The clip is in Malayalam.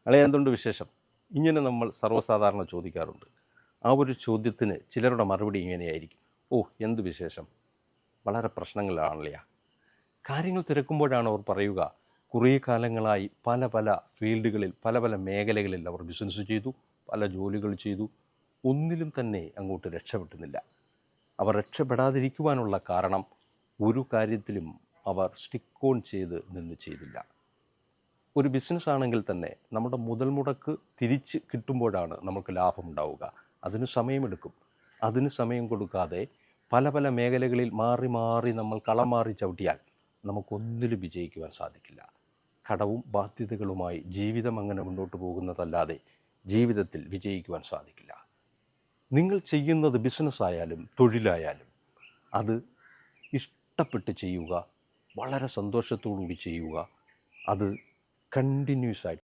അളയ എന്തുണ്ട് വിശേഷം? ഇങ്ങനെ നമ്മൾ സർവ്വസാധാരണ ചോദിക്കാറുണ്ട്. ആ ഒരു ചോദ്യത്തിന് ചിലരുടെ മറുപടി ഇങ്ങനെയായിരിക്കും: ഓ, എന്ത് വിശേഷം, വളരെ പ്രശ്നങ്ങളിലാണല്ലയാ. കാര്യങ്ങൾ തിരക്കുമ്പോഴാണ് അവർ പറയുക, കുറേ കാലങ്ങളായി പല പല ഫീൽഡുകളിൽ, പല പല മേഖലകളിൽ അവർ ബിസിനസ് ചെയ്തു, പല ജോലികൾ ചെയ്തു, ഒന്നിലും തന്നെ അങ്ങോട്ട് രക്ഷപ്പെട്ടുന്നില്ല. അവർ രക്ഷപ്പെടാതിരിക്കുവാനുള്ള കാരണം, ഒരു കാര്യത്തിലും അവർ സ്റ്റിക്ക് ഓൺ ചെയ്തില്ല. ഒരു ബിസിനസ് ആണെങ്കിൽ തന്നെ നമ്മുടെ മുതൽ മുടക്ക് തിരിച്ച് കിട്ടുമ്പോഴാണ് നമുക്ക് ലാഭമുണ്ടാവുക. അതിന് സമയമെടുക്കും. അതിന് സമയം കൊടുക്കാതെ പല പല മേഖലകളിൽ മാറി മാറി നമ്മൾ കളം മാറി ചവിട്ടിയാൽ നമുക്കൊന്നിലും വിജയിക്കുവാൻ സാധിക്കില്ല. കടവും ബാധ്യതകളുമായി ജീവിതം അങ്ങനെ മുന്നോട്ട് പോകുന്നതല്ലാതെ ജീവിതത്തിൽ വിജയിക്കുവാൻ സാധിക്കില്ല. നിങ്ങൾ ചെയ്യുന്നത് ബിസിനസ്സായാലും തൊഴിലായാലും അത് ഇഷ്ടപ്പെട്ട് ചെയ്യുക, വളരെ സന്തോഷത്തോടുകൂടി ചെയ്യുക. അത് കണ്ടിന്യൂസ് ആയിട്ട്